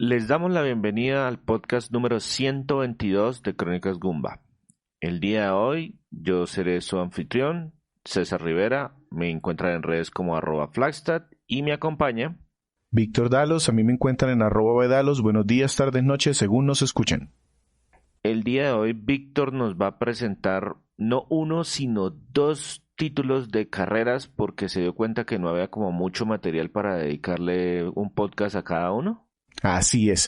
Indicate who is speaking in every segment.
Speaker 1: Les damos la bienvenida al podcast número 122 de Crónicas Goomba. El día de hoy yo seré su anfitrión, César Rivera. Me encuentran en redes como @Flagstad y me acompaña
Speaker 2: Víctor Dalos. A mí me encuentran en @Dalos. Buenos días, tardes, noches, según nos escuchen.
Speaker 1: El día de hoy Víctor nos va a presentar no uno, sino dos títulos de carreras porque se dio cuenta que no había como mucho material para dedicarle un podcast a cada uno.
Speaker 2: Así es.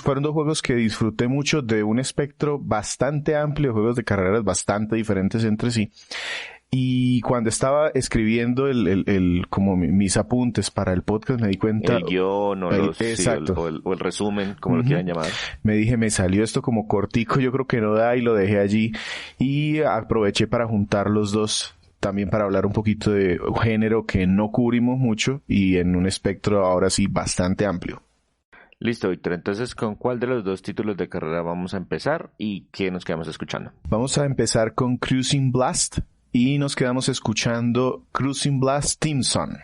Speaker 2: Fueron dos juegos que disfruté mucho, de un espectro bastante amplio de juegos de carreras bastante diferentes entre sí. Y cuando estaba escribiendo mis apuntes para el podcast me di cuenta...
Speaker 1: El guión o el resumen, como lo quieran llamar.
Speaker 2: Me salió esto como cortico, yo creo que no da, y lo dejé allí. Y aproveché para juntar los dos, también para hablar un poquito de un género que no cubrimos mucho y en un espectro ahora sí bastante amplio.
Speaker 1: Listo, Víctor. Entonces, ¿con cuál de los dos títulos de carrera vamos a empezar y qué nos quedamos escuchando?
Speaker 2: Vamos a empezar con Cruising Blast y nos quedamos escuchando Cruising Blast Theme Song.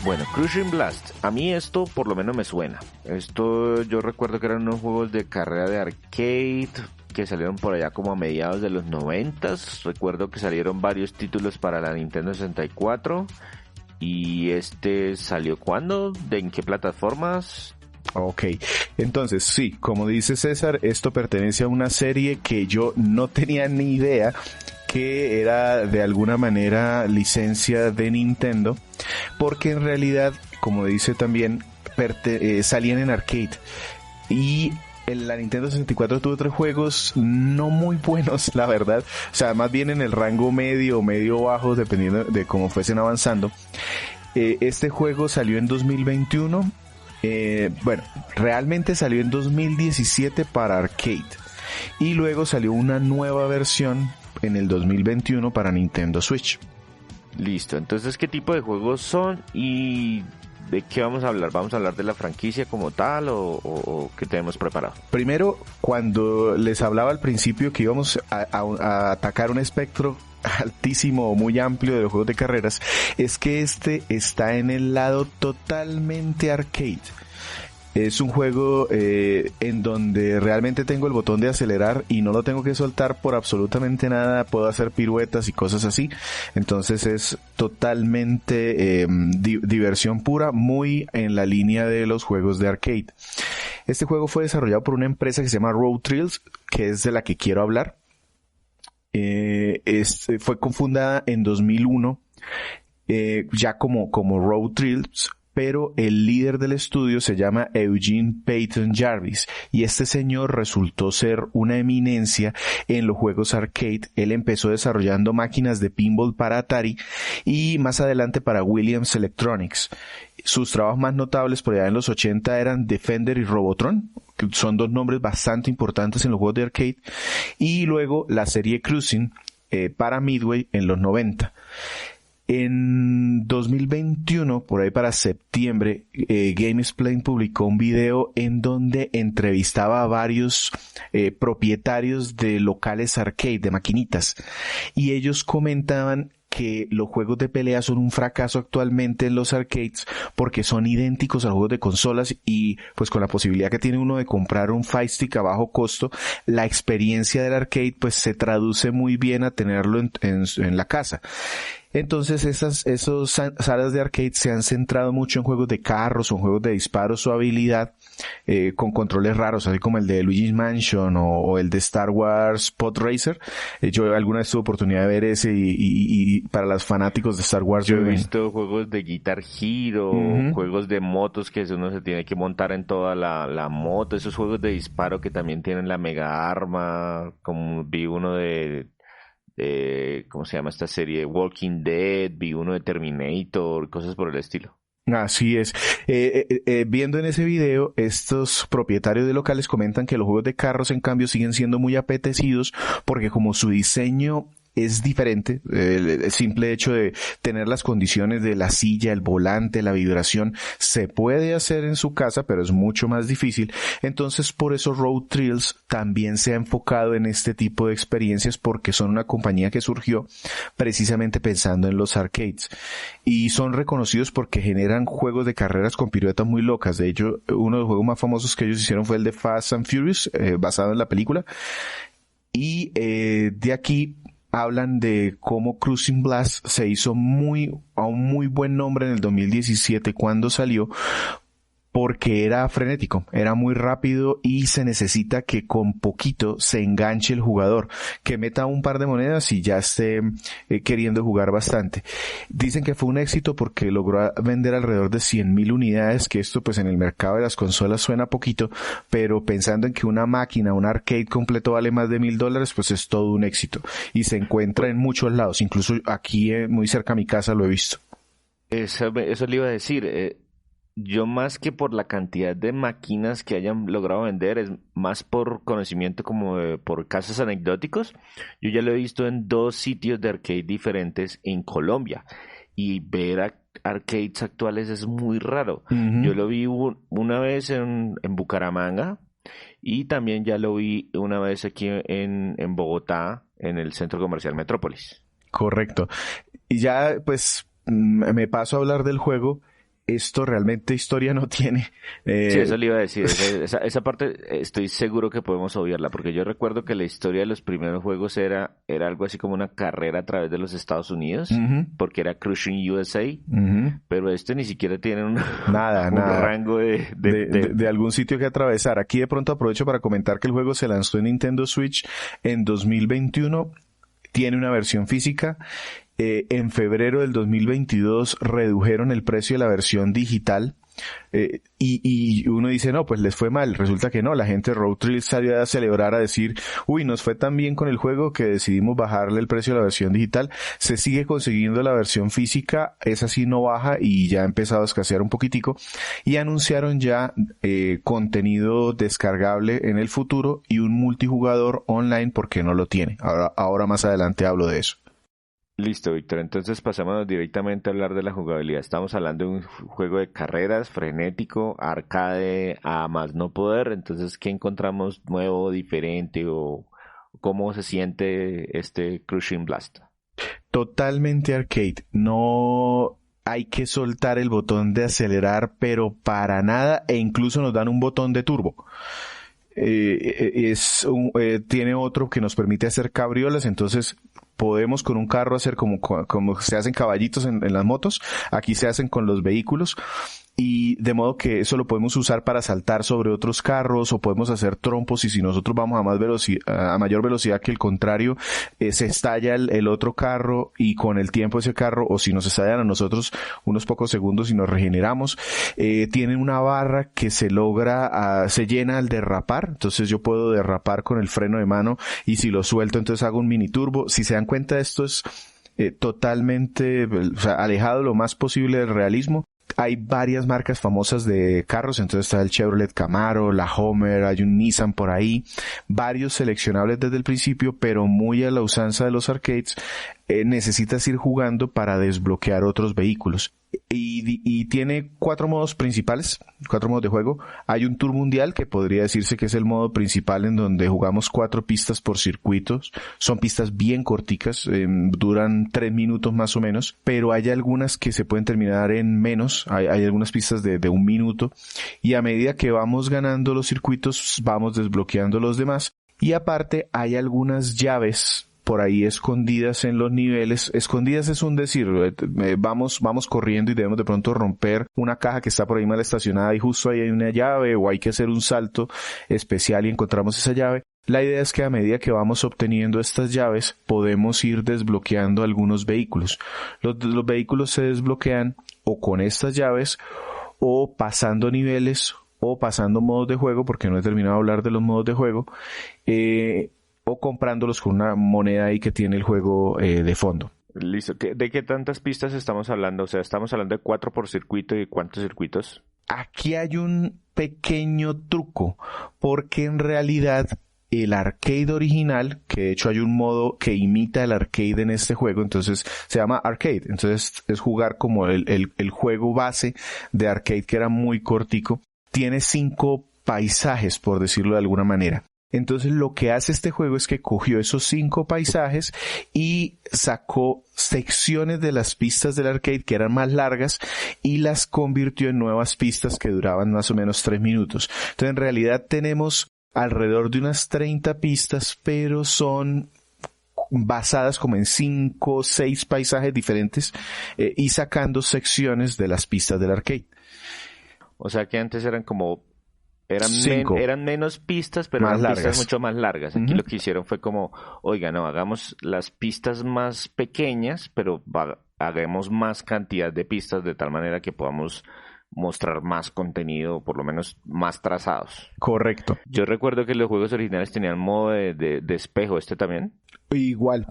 Speaker 1: Bueno, Cruising Blast, a mí esto por lo menos me suena. Esto yo recuerdo que eran unos juegos de carrera de arcade que salieron por allá como a mediados de los 90s. Recuerdo que salieron varios títulos para la Nintendo 64. ¿Y este salió cuándo? ¿En qué plataformas?
Speaker 2: Ok, entonces sí, como dice César, esto pertenece a una serie que yo no tenía ni idea que era de alguna manera licencia de Nintendo, porque en realidad, como dice también, salían en arcade. Y en la Nintendo 64 tuvo 3 juegos no muy buenos, la verdad. O sea, más bien en el rango medio o medio bajo, dependiendo de cómo fuesen avanzando. Este juego salió en 2021. Realmente salió en 2017 para arcade. Y luego salió una nueva versión en el 2021 para Nintendo Switch.
Speaker 1: Listo, entonces ¿qué tipo de juegos son y de qué vamos a hablar? ¿Vamos a hablar de la franquicia como tal o qué tenemos preparado?
Speaker 2: Primero, cuando les hablaba al principio que íbamos a atacar un espectro altísimo o muy amplio de los juegos de carreras, es que este está en el lado totalmente arcade. Es un juego en donde realmente tengo el botón de acelerar y no lo tengo que soltar por absolutamente nada. Puedo hacer piruetas y cosas así. Entonces es totalmente diversión pura, muy en la línea de los juegos de arcade. Este juego fue desarrollado por una empresa que se llama Road Thrills, que es de la que quiero hablar. Fue fundada en 2001, ya como Road Thrills, pero el líder del estudio se llama Eugene Payton Jarvis y este señor resultó ser una eminencia en los juegos arcade. Él empezó desarrollando máquinas de pinball para Atari y más adelante para Williams Electronics. Sus trabajos más notables por allá en los 80 eran Defender y Robotron, que son dos nombres bastante importantes en los juegos de arcade, y luego la serie Cruising para Midway en los 90. En 2021, por ahí para septiembre, GameXplain publicó un video en donde entrevistaba a varios propietarios de locales arcade, de maquinitas, y ellos comentaban que los juegos de pelea son un fracaso actualmente en los arcades porque son idénticos a los juegos de consolas y pues con la posibilidad que tiene uno de comprar un Fire Stick a bajo costo, la experiencia del arcade pues se traduce muy bien a tenerlo en la casa. Entonces esos salas de arcade se han centrado mucho en juegos de carros o en juegos de disparos o habilidad con controles raros, así como el de Luigi's Mansion o el de Star Wars Pod Racer. Yo alguna vez tuve oportunidad de ver ese y para los fanáticos de Star Wars.
Speaker 1: Yo he visto juegos de Guitar Hero, juegos de motos que uno se tiene que montar en toda la moto, esos juegos de disparo que también tienen la mega arma, como vi uno de ¿cómo se llama esta serie? Walking Dead, vi uno de Terminator, cosas por el estilo.
Speaker 2: Así es. Viendo en ese video, estos propietarios de locales comentan que los juegos de carros, en cambio, siguen siendo muy apetecidos porque como su diseño es diferente, el simple hecho de tener las condiciones de la silla, el volante, la vibración, se puede hacer en su casa, pero es mucho más difícil. Entonces, por eso Road Thrills también se ha enfocado en este tipo de experiencias porque son una compañía que surgió precisamente pensando en los arcades. Y son reconocidos porque generan juegos de carreras con piruetas muy locas. De hecho, uno de los juegos más famosos que ellos hicieron fue el de Fast and Furious, basado en la película. Y de aquí hablan de cómo Cruising Blast se hizo a un muy buen nombre en el 2017 cuando salió, porque era frenético, era muy rápido y se necesita que con poquito se enganche el jugador, que meta un par de monedas y ya esté queriendo jugar bastante. Dicen que fue un éxito porque logró vender alrededor de 100,000 unidades, que esto pues en el mercado de las consolas suena poquito, pero pensando en que una máquina, un arcade completo vale más de $1,000, pues es todo un éxito. Y se encuentra en muchos lados, incluso aquí muy cerca a mi casa lo he visto.
Speaker 1: Eso le iba a decir. Yo más que por la cantidad de máquinas que hayan logrado vender, es más por conocimiento como por casos anecdóticos. Yo ya lo he visto en 2 sitios de arcade diferentes en Colombia y ver arcades actuales es muy raro.
Speaker 2: Uh-huh.
Speaker 1: Yo lo vi una vez en Bucaramanga y también ya lo vi una vez aquí en Bogotá, en el Centro Comercial Metrópolis.
Speaker 2: Correcto. Y ya pues me paso a hablar del juego. Esto realmente historia no tiene.
Speaker 1: Sí, eso le iba a decir. Esa parte estoy seguro que podemos obviarla, porque yo recuerdo que la historia de los primeros juegos era algo así como una carrera a través de los Estados Unidos,
Speaker 2: Uh-huh.
Speaker 1: porque era Cruising USA,
Speaker 2: Uh-huh.
Speaker 1: pero ni siquiera tiene un
Speaker 2: Nada.
Speaker 1: rango
Speaker 2: de algún sitio que atravesar. Aquí de pronto aprovecho para comentar que el juego se lanzó en Nintendo Switch en 2021. Tiene una versión física. En febrero del 2022 redujeron el precio de la versión digital. Y uno dice, no, pues les fue mal. Resulta que no, la gente de Road Trill salió a celebrar, a decir, uy, nos fue tan bien con el juego que decidimos bajarle el precio de la versión digital. Se sigue consiguiendo la versión física, esa sí no baja y ya ha empezado a escasear un poquitico. Y anunciaron ya contenido descargable en el futuro y un multijugador online porque no lo tiene. Ahora más adelante hablo de eso.
Speaker 1: Listo, Víctor. Entonces pasamos directamente a hablar de la jugabilidad. Estamos hablando de un juego de carreras, frenético, arcade a más no poder. Entonces, ¿qué encontramos nuevo, diferente o cómo se siente este Cruising Blast?
Speaker 2: Totalmente arcade. No hay que soltar el botón de acelerar, pero para nada, e incluso nos dan un botón de turbo. Tiene otro que nos permite hacer cabriolas, entonces podemos con un carro hacer como se hacen caballitos en las motos, aquí se hacen con los vehículos, y de modo que eso lo podemos usar para saltar sobre otros carros o podemos hacer trompos, y si nosotros vamos a mayor velocidad que el contrario, se estalla el otro carro, y con el tiempo ese carro, o si nos estallan a nosotros, unos pocos segundos y nos regeneramos. Tienen una barra que se llena al derrapar, entonces yo puedo derrapar con el freno de mano y si lo suelto entonces hago un mini turbo. Si se dan cuenta, esto es totalmente, alejado lo más posible del realismo. Hay varias marcas famosas de carros, entonces está el Chevrolet Camaro, la Homer, hay un Nissan por ahí, varios seleccionables desde el principio, pero muy a la usanza de los arcades. Necesitas ir jugando para desbloquear otros vehículos. Y tiene 4 modos principales, 4 modos de juego. Hay un Tour Mundial, que podría decirse que es el modo principal, en donde jugamos 4 pistas por circuitos. Son pistas bien corticas, duran 3 minutos más o menos, pero hay algunas que se pueden terminar en menos. Hay algunas pistas de 1 minuto, y a medida que vamos ganando los circuitos, vamos desbloqueando los demás. Y aparte hay algunas llaves por ahí escondidas en los niveles. Escondidas es un decir, vamos corriendo y debemos de pronto romper una caja que está por ahí mal estacionada y justo ahí hay una llave, o hay que hacer un salto especial y encontramos esa llave. La idea es que a medida que vamos obteniendo estas llaves, podemos ir desbloqueando algunos vehículos. Los vehículos se desbloquean o con estas llaves, o pasando niveles, o pasando modos de juego, porque no he terminado de hablar de los modos de juego, o comprándolos con una moneda ahí que tiene el juego de fondo.
Speaker 1: Listo. ¿De qué tantas pistas estamos hablando? O sea, estamos hablando de 4 por circuito y ¿cuántos circuitos?
Speaker 2: Aquí hay un pequeño truco, porque en realidad el arcade original, que de hecho hay un modo que imita el arcade en este juego, entonces se llama arcade, entonces es jugar como el juego base de arcade, que era muy cortico, tiene 5 paisajes, por decirlo de alguna manera. Entonces lo que hace este juego es que cogió esos 5 paisajes y sacó secciones de las pistas del arcade que eran más largas y las convirtió en nuevas pistas que duraban más o menos 3 minutos. Entonces en realidad tenemos alrededor de unas 30 pistas, pero son basadas como en 5 o 6 paisajes diferentes y sacando secciones de las pistas del arcade.
Speaker 1: O sea que antes eran como... Eran menos pistas, pero
Speaker 2: más
Speaker 1: eran
Speaker 2: largas.
Speaker 1: pistas mucho más largas. Aquí lo que hicieron fue como, oiga, no, hagamos las pistas más pequeñas, pero hagamos más cantidad de pistas de tal manera que podamos mostrar más contenido, por lo menos más trazados.
Speaker 2: Correcto.
Speaker 1: Yo recuerdo que los juegos originales tenían modo de espejo, ¿este también?
Speaker 2: Igual.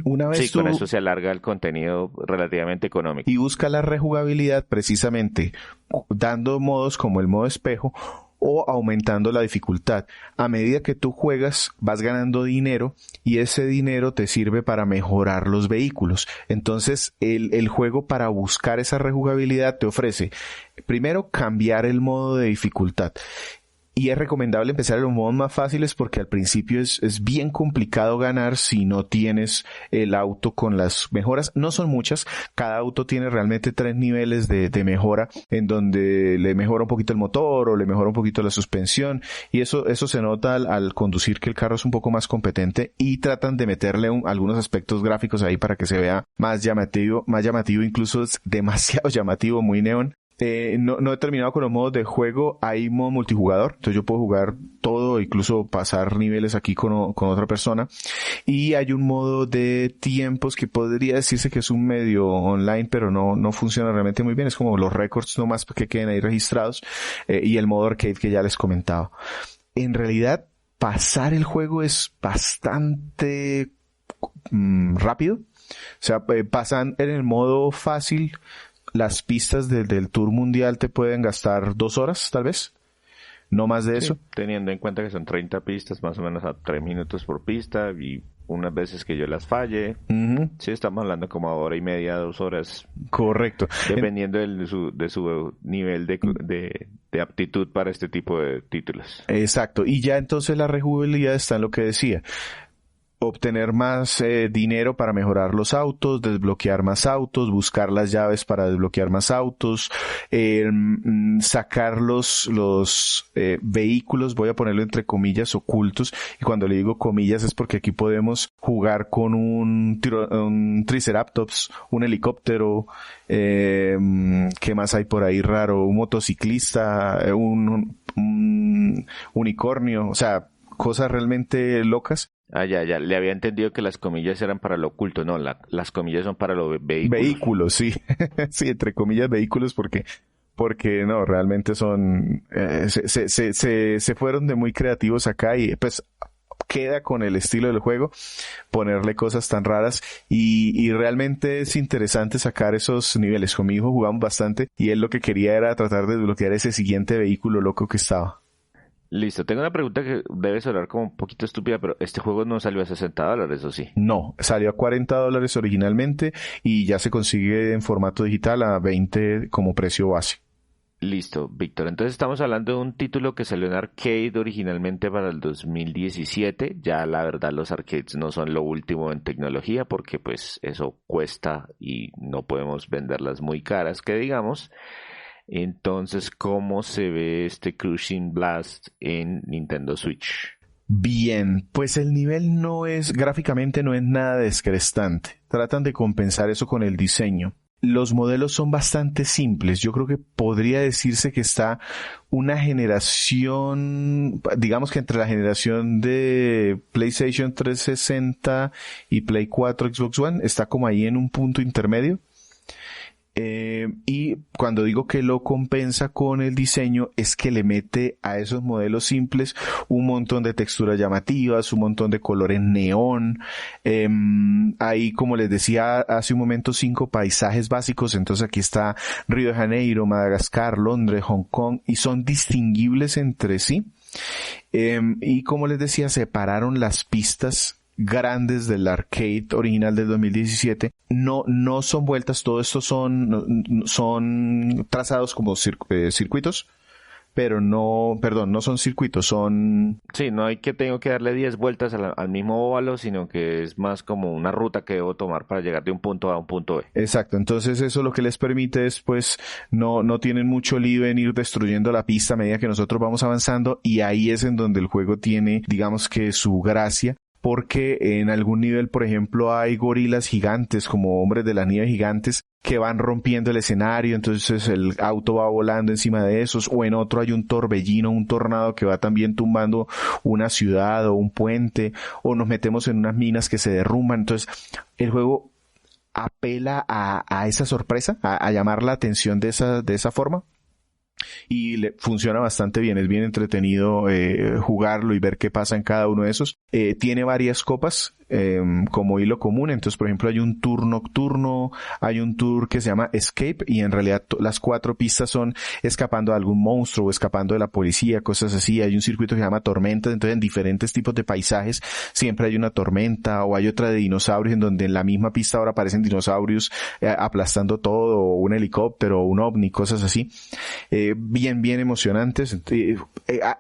Speaker 2: Una vez
Speaker 1: sí, con eso se alarga el contenido relativamente económico.
Speaker 2: Y busca la rejugabilidad precisamente dando modos como el modo espejo o aumentando la dificultad. A medida que tú juegas, vas ganando dinero y ese dinero te sirve para mejorar los vehículos. Entonces, el juego, para buscar esa rejugabilidad, te ofrece primero cambiar el modo de dificultad. Y es recomendable empezar en los modos más fáciles porque al principio es bien complicado ganar si no tienes el auto con las mejoras. No son muchas, cada auto tiene realmente 3 niveles de mejora en donde le mejora un poquito el motor o le mejora un poquito la suspensión y eso se nota al conducir, que el carro es un poco más competente, y tratan de meterle algunos aspectos gráficos ahí para que se vea más llamativo, incluso es demasiado llamativo, muy neón. No he terminado con los modos de juego. Hay modo multijugador, entonces yo puedo jugar todo, incluso pasar niveles aquí con otra persona. Y hay un modo de tiempos que podría decirse que es un medio online, pero no funciona realmente muy bien. Es como los récords nomás que queden ahí registrados. Y el modo arcade que ya les comentaba. En realidad, pasar el juego es bastante rápido. O sea, pasan en el modo fácil. Las pistas del Tour Mundial te pueden gastar 2 horas, tal vez. No más de eso.
Speaker 1: Teniendo en cuenta que son 30 pistas, más o menos a 3 minutos por pista, y unas veces que yo las falle. Uh-huh. Sí, estamos hablando como a 1:30, 2 horas.
Speaker 2: Correcto.
Speaker 1: Dependiendo de su nivel de aptitud para este tipo de títulos.
Speaker 2: Exacto. Y ya entonces la rejugabilidad está en lo que decía. Obtener más dinero para mejorar los autos, desbloquear más autos, buscar las llaves para desbloquear más autos, sacar los vehículos, voy a ponerlo entre comillas, ocultos, y cuando le digo comillas es porque aquí podemos jugar con un Triceratops, un helicóptero, ¿qué más hay por ahí raro? Un motociclista, un unicornio, o sea, cosas realmente locas.
Speaker 1: Ya. Le había entendido que las comillas eran para lo oculto. No, las comillas son para los vehículos.
Speaker 2: Vehículos, sí. Sí, entre comillas vehículos porque no, realmente son... se fueron de muy creativos acá y pues queda con el estilo del juego ponerle cosas tan raras y realmente es interesante sacar esos niveles. Con mi hijo jugamos bastante y él lo que quería era tratar de desbloquear ese siguiente vehículo loco que estaba.
Speaker 1: Listo, tengo una pregunta que debe sonar como un poquito estúpida, pero este juego no salió a $60, ¿o sí?
Speaker 2: No, salió a $40 originalmente y ya se consigue en formato digital a $20 como precio base.
Speaker 1: Listo, Víctor. Entonces estamos hablando de un título que salió en arcade originalmente para el 2017. Ya la verdad los arcades no son lo último en tecnología porque pues eso cuesta y no podemos venderlas muy caras, que digamos. Entonces, ¿cómo se ve este Crushing Blast en Nintendo Switch?
Speaker 2: Bien, pues el nivel gráficamente no es nada descrestante. Tratan de compensar eso con el diseño. Los modelos son bastante simples. Yo creo que podría decirse que está una generación, digamos que entre la generación de PlayStation 360 y Play 4 Xbox One, está como ahí en un punto intermedio. Y cuando digo que lo compensa con el diseño, es que le mete a esos modelos simples un montón de texturas llamativas, un montón de colores neón. Hay, como les decía hace un momento, 5 paisajes básicos. Entonces aquí está Río de Janeiro, Madagascar, Londres, Hong Kong, y son distinguibles entre sí. Y como les decía, separaron las pistas grandes del arcade original del 2017. No son vueltas, todo esto son trazados como circuitos, pero no son circuitos, son...
Speaker 1: Sí, no hay que tengo que darle 10 vueltas al mismo óvalo, sino que es más como una ruta que debo tomar para llegar de un punto A a un punto B.
Speaker 2: Exacto, entonces eso lo que les permite es, pues, no tienen mucho lío en ir destruyendo la pista a medida que nosotros vamos avanzando, y ahí es en donde el juego tiene, digamos que su gracia, porque en algún nivel, por ejemplo, hay gorilas gigantes, como hombres de la nieve gigantes, que van rompiendo el escenario, entonces el auto va volando encima de esos, o en otro hay un torbellino, un tornado que va también tumbando una ciudad o un puente, o nos metemos en unas minas que se derrumban. Entonces el juego apela a esa sorpresa, a llamar la atención de esa forma. Y funciona bastante bien, es bien entretenido jugarlo y ver qué pasa en cada uno de esos. Tiene varias copas como hilo común, entonces por ejemplo hay un tour nocturno, hay un tour que se llama Escape, y en realidad las 4 pistas son escapando de algún monstruo o escapando de la policía, cosas así. Hay un circuito que se llama Tormenta, entonces en diferentes tipos de paisajes siempre hay una tormenta, o hay otra de dinosaurios en donde en la misma pista ahora aparecen dinosaurios aplastando todo, o un helicóptero o un ovni, cosas así. Bien emocionantes.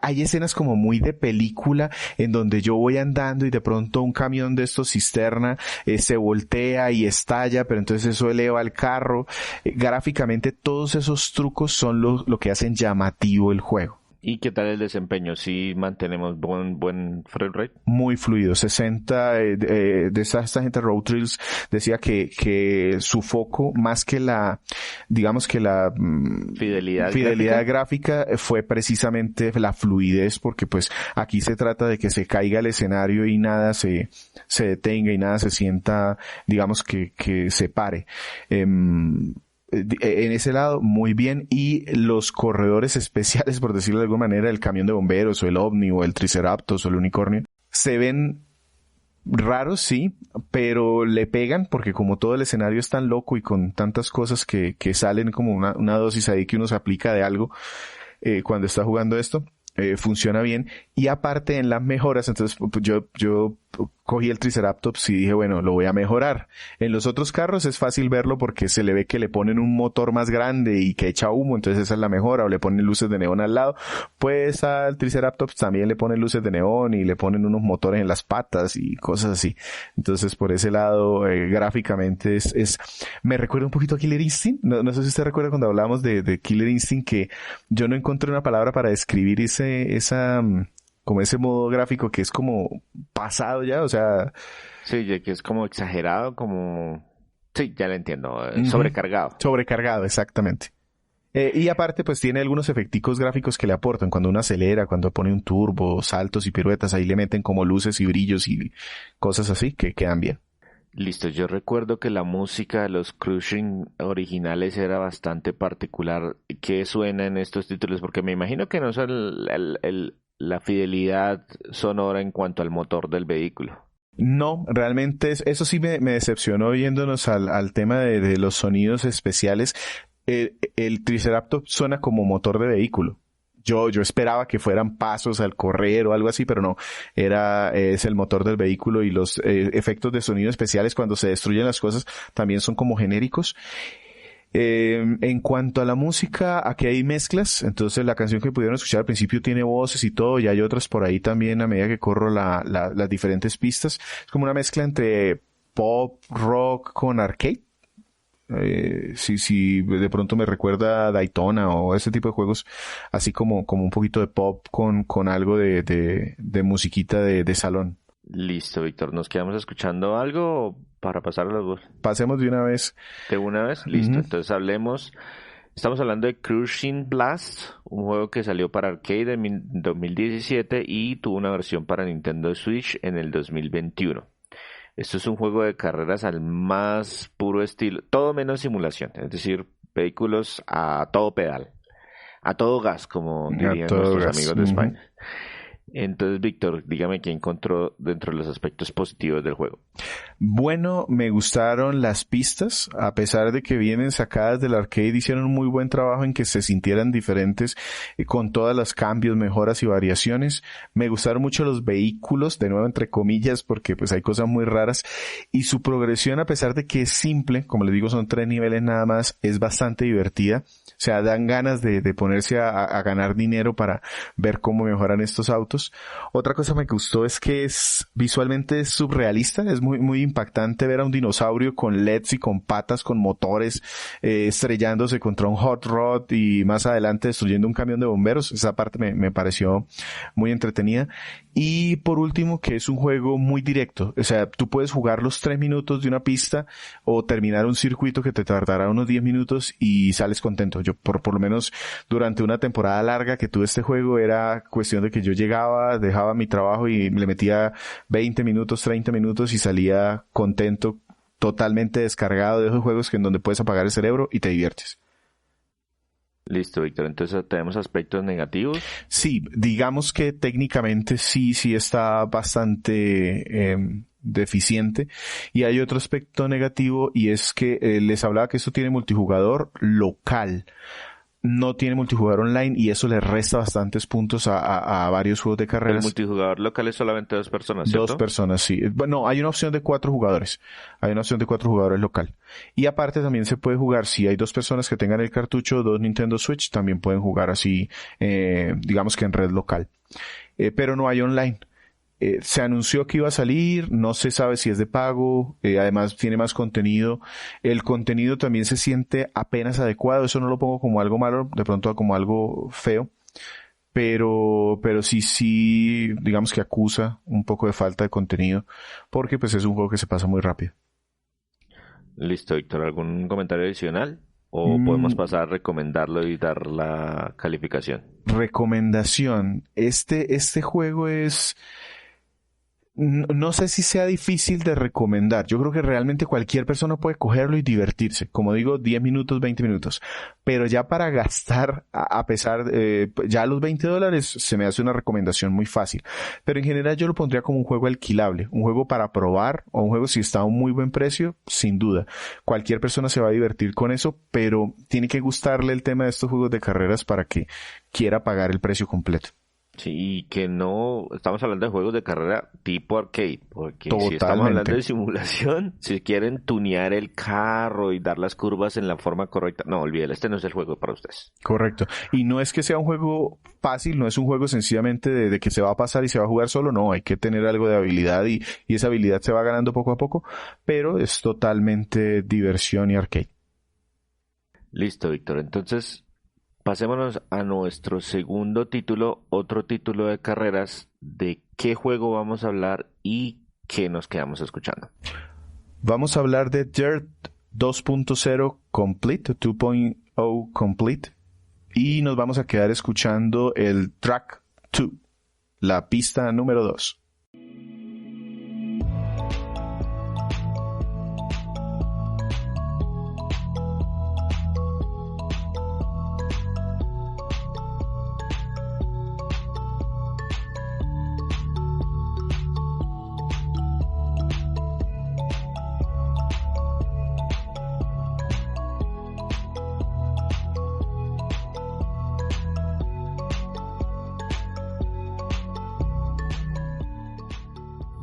Speaker 2: Hay escenas como muy de película en donde yo voy andando y de pronto un camión de estos cisterna se voltea y estalla, pero entonces eso eleva el carro. Gráficamente todos esos trucos son lo que hacen llamativo el juego.
Speaker 1: ¿Y qué tal el desempeño? ¿Sí mantenemos buen frame rate?
Speaker 2: Muy fluido. 60 de esta gente Road Trails decía que su foco, más que digamos que la fidelidad gráfica, fue precisamente la fluidez, porque pues aquí se trata de que se caiga el escenario y nada se detenga y nada se sienta, digamos que se pare. En ese lado, muy bien. Y los corredores especiales, por decirlo de alguna manera, el camión de bomberos, o el ovni, o el triceratops, o el unicornio, se ven raros, sí, pero le pegan, porque como todo el escenario es tan loco y con tantas cosas que salen como una dosis ahí que uno se aplica de algo cuando está jugando esto, funciona bien. Y aparte en las mejoras, entonces yo cogí el Triceratops y dije, bueno, lo voy a mejorar. En los otros carros es fácil verlo porque se le ve que le ponen un motor más grande y que echa humo, entonces esa es la mejora, o le ponen luces de neón al lado. Pues al Triceratops también le ponen luces de neón y le ponen unos motores en las patas y cosas así. Entonces por ese lado, gráficamente me recuerda un poquito a Killer Instinct. No sé si usted recuerda cuando hablábamos de Killer Instinct, que yo no encontré una palabra para describir como ese modo gráfico que es como pasado ya, o sea...
Speaker 1: Sí, que es como exagerado, como... Sí, ya lo entiendo,
Speaker 2: sobrecargado. Sobrecargado, exactamente. Y aparte, pues tiene algunos efecticos gráficos que le aportan. Cuando uno acelera, cuando pone un turbo, saltos y piruetas, ahí le meten como luces y brillos y cosas así que quedan bien.
Speaker 1: Listo, yo recuerdo que la música de los Crushing originales era bastante particular. ¿Qué suena en estos títulos? Porque me imagino que no son la fidelidad sonora en cuanto al motor del vehículo.
Speaker 2: No, realmente eso sí me decepcionó yéndonos al tema de los sonidos especiales. El Triceratops suena como motor de vehículo. Yo esperaba que fueran pasos al correr o algo así, pero no. Es el motor del vehículo, y los efectos de sonido especiales cuando se destruyen las cosas también son como genéricos. En cuanto a la música, aquí hay mezclas, entonces la canción que pudieron escuchar al principio tiene voces y todo, y hay otras por ahí también a medida que corro las diferentes pistas. Es como una mezcla entre pop, rock con arcade. Si de pronto me recuerda a Daytona o ese tipo de juegos, así como un poquito de pop con algo de musiquita de salón.
Speaker 1: Listo, Víctor, ¿nos quedamos escuchando algo para pasar a los dos?
Speaker 2: Pasemos de una vez.
Speaker 1: ¿De una vez? Listo,
Speaker 2: Uh-huh.
Speaker 1: Entonces estamos hablando de Crushing Blast, un juego que salió para arcade en 2017 y tuvo una versión para Nintendo Switch en el 2021. Esto es un juego de carreras al más puro estilo, todo menos simulación, es decir, vehículos a todo pedal, a todo gas, como dirían nuestros amigos de España. Entonces, Víctor, dígame qué encontró dentro de los aspectos positivos del juego.
Speaker 2: Bueno, me gustaron las pistas, a pesar de que vienen sacadas del arcade, hicieron un muy buen trabajo en que se sintieran diferentes con todos los cambios, mejoras y variaciones. Me gustaron mucho los vehículos, de nuevo entre comillas, porque pues hay cosas muy raras, y su progresión, a pesar de que es simple, como les digo, son 3 niveles nada más, es bastante divertida. O sea, dan ganas de ponerse a ganar dinero para ver cómo mejoran estos autos. Otra cosa que me gustó es que visualmente es surrealista, es muy impactante ver a un dinosaurio con LEDs y con patas, con motores, estrellándose contra un hot rod y más adelante destruyendo un camión de bomberos. Esa parte me pareció muy entretenida. Y por último, que es un juego muy directo. O sea, tú puedes jugar los 3 minutos de una pista o terminar un circuito que te tardará unos 10 minutos y sales contento. Yo, por lo menos durante una temporada larga que tuve este juego, era cuestión de que yo llegaba, dejaba mi trabajo y le metía 20 minutos, 30 minutos y salía contento, totalmente descargado de esos juegos en donde puedes apagar el cerebro y te diviertes.
Speaker 1: Listo, Víctor. Entonces, ¿tenemos aspectos negativos?
Speaker 2: Sí, digamos que técnicamente sí está bastante deficiente. Y hay otro aspecto negativo y es que les hablaba que esto tiene multijugador local. No tiene multijugador online y eso le resta bastantes puntos a varios juegos de carreras.
Speaker 1: El multijugador local es solamente 2 personas, ¿cierto?
Speaker 2: 2 personas, sí. Bueno, hay una opción de 4 jugadores. Hay una opción de 4 jugadores local. Y aparte también se puede jugar, si hay 2 personas que tengan el cartucho, 2 Nintendo Switch, también pueden jugar así, digamos que en red local. Pero no hay online. Se anunció que iba a salir, no se sabe si es de pago, además tiene más contenido. El contenido también se siente apenas adecuado, eso no lo pongo como algo malo, de pronto como algo feo, pero sí, digamos que acusa un poco de falta de contenido, porque pues es un juego que se pasa muy rápido.
Speaker 1: Listo, Víctor, ¿algún comentario adicional? ¿O podemos pasar a recomendarlo y dar la calificación?
Speaker 2: Recomendación. Este juego es... No sé si sea difícil de recomendar. Yo creo que realmente cualquier persona puede cogerlo y divertirse. Como digo, 10 minutos, 20 minutos. Pero ya para gastar, a pesar, ya los $20 se me hace una recomendación muy fácil. Pero en general yo lo pondría como un juego alquilable. Un juego para probar o un juego si está a un muy buen precio, sin duda. Cualquier persona se va a divertir con eso, pero tiene que gustarle el tema de estos juegos de carreras para que quiera pagar el precio completo.
Speaker 1: Sí, y que no estamos hablando de juegos de carrera tipo arcade, porque
Speaker 2: Totalmente.
Speaker 1: si estamos hablando de simulación, si quieren tunear el carro y dar las curvas en la forma correcta, no, olvídelo, este no es el juego para ustedes.
Speaker 2: Correcto. Y no es que sea un juego fácil, no es un juego sencillamente de que se va a pasar y se va a jugar solo, no, hay que tener algo de habilidad y esa habilidad se va ganando poco a poco, pero es totalmente diversión y arcade.
Speaker 1: Listo, Víctor, entonces... pasémonos a nuestro segundo título, otro título de carreras. ¿De qué juego vamos a hablar y qué nos quedamos escuchando?
Speaker 2: Vamos a hablar de Dirt 2.0 Complete, 2.0 Complete, y nos vamos a quedar escuchando el Track 2, la pista número 2.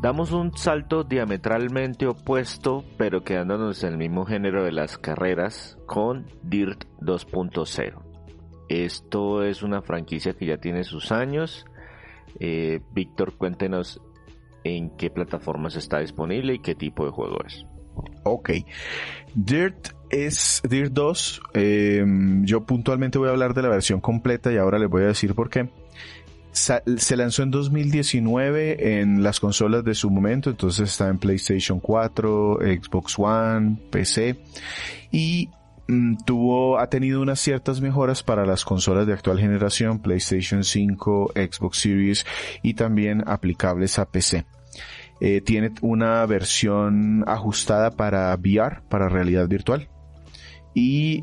Speaker 1: Damos un salto diametralmente opuesto, pero quedándonos en el mismo género de las carreras, con Dirt 2.0. Esto es una franquicia que ya tiene sus años. Víctor, cuéntenos en qué plataformas está disponible y qué tipo de juego es.
Speaker 2: Ok. Dirt es Dirt 2. Yo puntualmente voy a hablar de la versión completa y ahora les voy a decir por qué. Se lanzó en 2019 en las consolas de su momento, entonces está en PlayStation 4, Xbox One, PC y ha tenido unas ciertas mejoras para las consolas de actual generación, PlayStation 5, Xbox Series y también aplicables a PC. Tiene una versión ajustada para VR, para realidad virtual. Y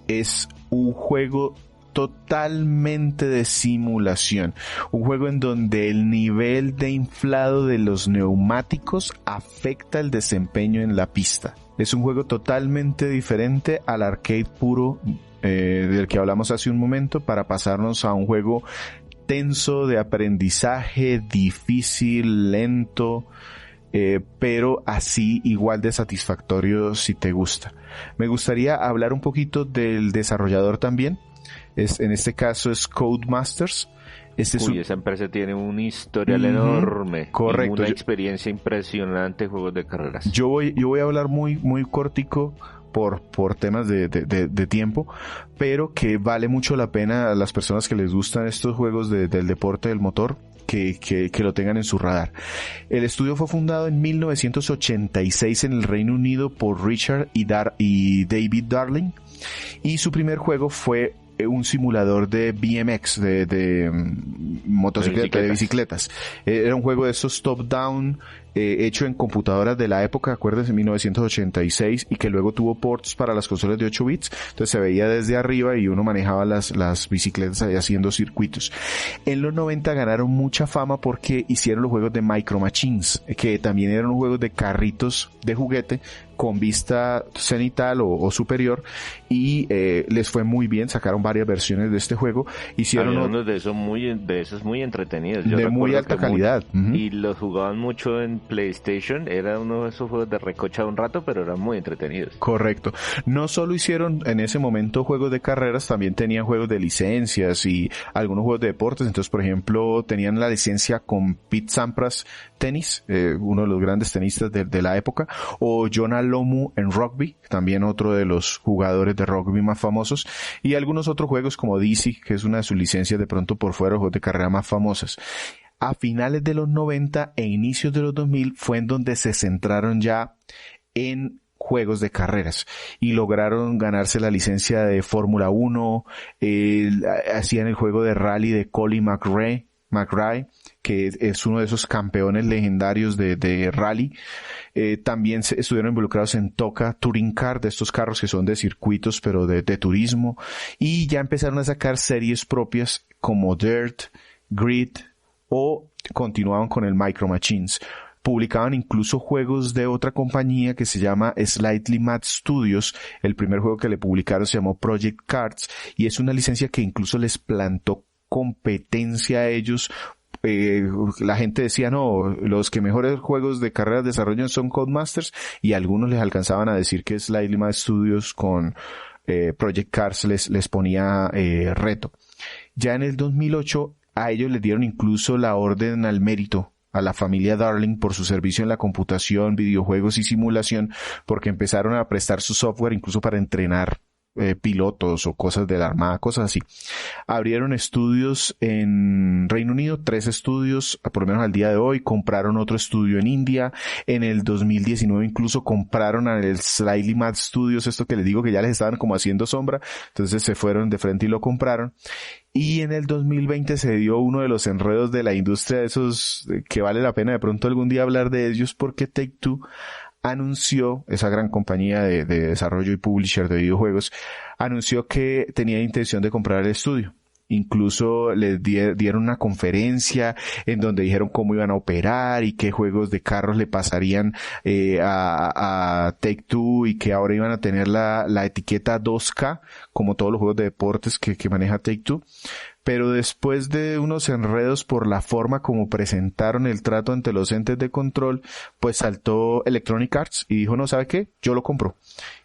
Speaker 2: es un juego totalmente de simulación. Un juego en donde el nivel de inflado de los neumáticos afecta el desempeño en la pista. Es un juego totalmente diferente al arcade puro del que hablamos hace un momento, para pasarnos a un juego tenso de aprendizaje, difícil, lento, pero así igual de satisfactorio si te gusta. Me gustaría hablar un poquito del desarrollador también. En este caso es Codemasters.
Speaker 1: Esa empresa tiene un historial enorme.
Speaker 2: Correcto.
Speaker 1: Y una experiencia impresionante en juegos de carreras.
Speaker 2: Yo voy a hablar muy cortico por temas de tiempo, pero que vale mucho la pena a las personas que les gustan estos juegos del deporte del motor, que lo tengan en su radar. El estudio fue fundado en 1986 en el Reino Unido por Richard y David Darling, y su primer juego fue un simulador de BMX, de motocicleta, de bicicletas. Era un juego de esos top-down, hecho en computadoras de la época, acuérdense, en 1986, y que luego tuvo ports para las consolas de 8 bits, entonces se veía desde arriba y uno manejaba las bicicletas ahí haciendo circuitos. En los 90 ganaron mucha fama porque hicieron los juegos de Micro Machines, que también eran juegos de carritos de juguete con vista cenital o superior, y les fue muy bien, sacaron varias versiones de este juego, hicieron
Speaker 1: unos de esos muy entretenidos.
Speaker 2: De muy alta calidad.
Speaker 1: Y los jugaban mucho en PlayStation, era uno de esos juegos de recocha un rato, pero eran muy entretenidos.
Speaker 2: Correcto. No solo hicieron en ese momento juegos de carreras, también tenían juegos de licencias y algunos juegos de deportes. Entonces, por ejemplo, tenían la licencia con Pete Sampras tenis, uno de los grandes tenistas de la época, o Jonah Lomu en rugby, también otro de los jugadores de rugby más famosos, y algunos otros juegos como DC, que es una de sus licencias de pronto por fuera, juegos de carrera más famosas. A finales de los 90 e inicios de los 2000 fue en donde se centraron ya en juegos de carreras y lograron ganarse la licencia de Fórmula 1, hacían el juego de rally de Colin McRae, que es uno de esos campeones legendarios de rally. También estuvieron involucrados en TOCA Touring Car, de estos carros que son de circuitos pero de turismo, y ya empezaron a sacar series propias como Dirt, Grid, o continuaban con el Micro Machines. Publicaban incluso juegos de otra compañía que se llama Slightly Mad Studios. El primer juego que le publicaron se llamó Project Cars, y es una licencia que incluso les plantó competencia a ellos. La gente decía, no, los que mejores juegos de carreras desarrollan son Codemasters, y algunos les alcanzaban a decir que Slightly Mad Studios con Project Cars les ponía reto. Ya en el 2008 a ellos les dieron incluso la orden al mérito a la familia Darling por su servicio en la computación, videojuegos y simulación, porque empezaron a prestar su software incluso para entrenar pilotos o cosas de la Armada, cosas así. Abrieron estudios en Reino Unido, 3 estudios, por lo menos al día de hoy. Compraron otro estudio en India. En el 2019 incluso compraron al Slightly Mad Studios, esto que les digo que ya les estaban como haciendo sombra, entonces se fueron de frente y lo compraron. Y en el 2020 se dio uno de los enredos de la industria, de esos que vale la pena de pronto algún día hablar de ellos, porque Take-Two anunció, esa gran compañía de desarrollo y publisher de videojuegos, anunció que tenía intención de comprar el estudio. Incluso les dieron una conferencia en donde dijeron cómo iban a operar y qué juegos de carros le pasarían a Take-Two, y que ahora iban a tener la etiqueta 2K, como todos los juegos de deportes que maneja Take-Two. Pero después de unos enredos por la forma como presentaron el trato ante los entes de control, pues saltó Electronic Arts y dijo, no, ¿sabe qué? Yo lo compro.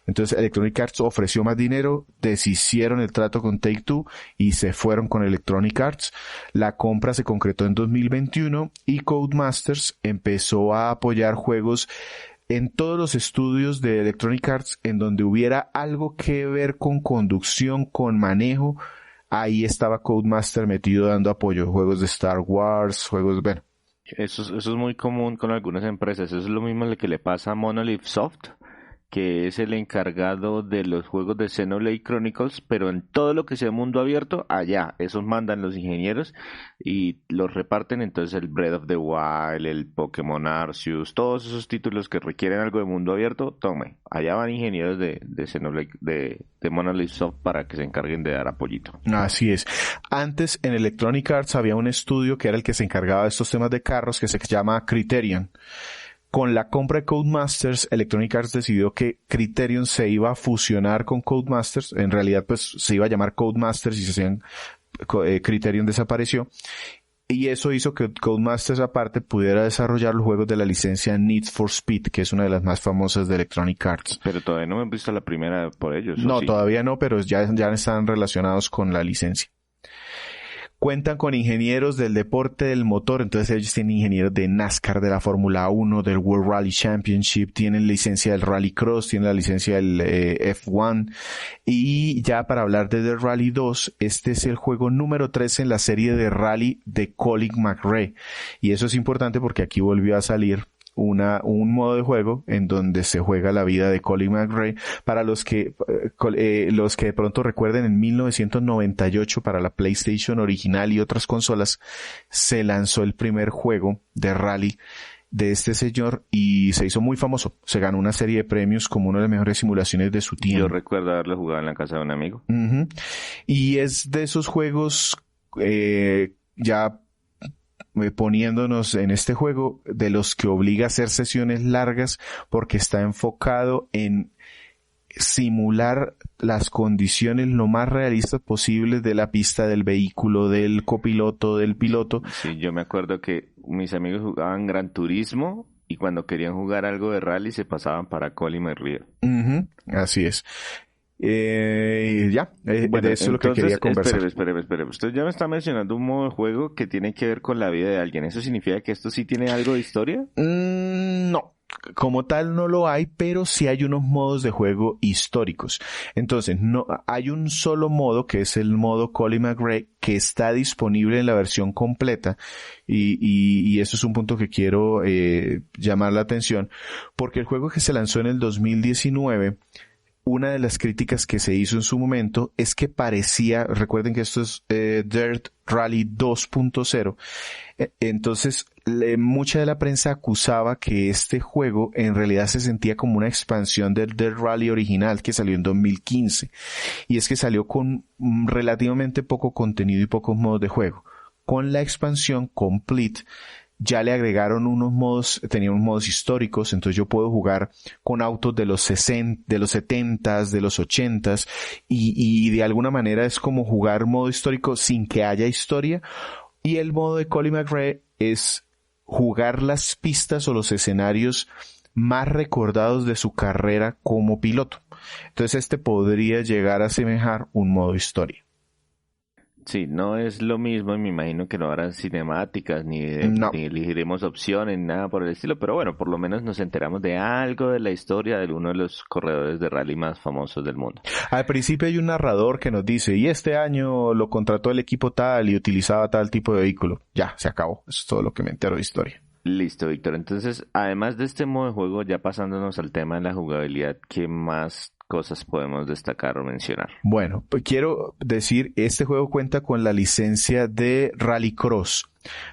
Speaker 2: Entonces Electronic Arts ofreció más dinero, deshicieron el trato con Take-Two y se fueron con Electronic Arts. La compra se concretó en 2021 y Codemasters empezó a apoyar juegos en todos los estudios de Electronic Arts en donde hubiera algo que ver con conducción, con manejo. Ahí estaba Codemaster metido dando apoyo, juegos de Star Wars, juegos, bueno.
Speaker 1: Eso es muy común con algunas empresas. Eso es lo mismo que le pasa a Monolith Soft, que es el encargado de los juegos de Xenoblade Chronicles, pero en todo lo que sea mundo abierto, allá, esos mandan los ingenieros y los reparten. Entonces el Breath of the Wild, el Pokémon Arceus, todos esos títulos que requieren algo de mundo abierto, tome, allá van ingenieros de Xenoblade, de Monolith Soft, para que se encarguen de dar apoyito.
Speaker 2: Así es. Antes en Electronic Arts había un estudio que era el que se encargaba de estos temas de carros, que se llama Criterion. Con la compra de Codemasters, Electronic Arts decidió que Criterion se iba a fusionar con Codemasters. En realidad, pues, se iba a llamar Codemasters y se hacían, Criterion desapareció. Y eso hizo que Codemasters aparte pudiera desarrollar los juegos de la licencia Need for Speed, que es una de las más famosas de Electronic Arts.
Speaker 1: Pero todavía no me he visto la primera por ellos.
Speaker 2: No,
Speaker 1: sí,
Speaker 2: todavía no, pero ya están relacionados con la licencia. Cuentan con ingenieros del deporte del motor, entonces ellos tienen ingenieros de NASCAR, de la Fórmula 1, del World Rally Championship, tienen licencia del Rally Cross, tienen la licencia del F1, y ya para hablar de The Rally 2, este es el juego número 3 en la serie de rally de Colin McRae, y eso es importante porque aquí volvió a salir un modo de juego en donde se juega la vida de Colin McRae. Para los que de pronto recuerden, en 1998 para la PlayStation original y otras consolas se lanzó el primer juego de rally de este señor y se hizo muy famoso. Se ganó una serie de premios como una de las mejores simulaciones de su tiempo.
Speaker 1: Yo recuerdo haberlo jugado en la casa de un amigo.
Speaker 2: Uh-huh. Y es de esos juegos ya poniéndonos en este juego de los que obliga a hacer sesiones largas porque está enfocado en simular las condiciones lo más realistas posibles de la pista, del vehículo, del copiloto, del piloto.
Speaker 1: Sí, yo me acuerdo que mis amigos jugaban Gran Turismo y cuando querían jugar algo de rally se pasaban para Colin McRae.
Speaker 2: Uh-huh, así es.
Speaker 1: Bueno,
Speaker 2: de eso es lo que quería conversar.
Speaker 1: Espere. Usted ya me está mencionando un modo de juego que tiene que ver con la vida de alguien. ¿Eso significa que esto sí tiene algo de historia?
Speaker 2: No. Como tal no lo hay, pero sí hay unos modos de juego históricos. Entonces, no hay un solo modo, que es el modo Colin McRae, que está disponible en la versión completa, y eso es un punto que quiero llamar la atención, porque el juego que se lanzó en el 2019, una de las críticas que se hizo en su momento es que parecía, recuerden que esto es Dirt Rally 2.0, entonces mucha de la prensa acusaba que este juego en realidad se sentía como una expansión del Dirt Rally original que salió en 2015, y es que salió con relativamente poco contenido y pocos modos de juego. Con la expansión Complete ya le agregaron unos modos, tenía unos modos históricos, entonces yo puedo jugar con autos de los 60, de los 70s, de los 80s, y de alguna manera es como jugar modo histórico sin que haya historia. Y el modo de Colin McRae es jugar las pistas o los escenarios más recordados de su carrera como piloto. Entonces este podría llegar a asemejar un modo historia.
Speaker 1: Sí, no es lo mismo, y me imagino que no habrán cinemáticas, ni elegiremos opciones, nada por el estilo, pero bueno, por lo menos nos enteramos de algo de la historia de uno de los corredores de rally más famosos del mundo.
Speaker 2: Al principio hay un narrador que nos dice, y este año lo contrató el equipo tal y utilizaba tal tipo de vehículo. Ya, se acabó. Eso es todo lo que me entero de historia.
Speaker 1: Listo, Víctor. Entonces, además de este modo de juego, ya pasándonos al tema de la jugabilidad, ¿qué más cosas podemos destacar o mencionar?
Speaker 2: Bueno, pues quiero decir, este juego cuenta con la licencia de Rallycross.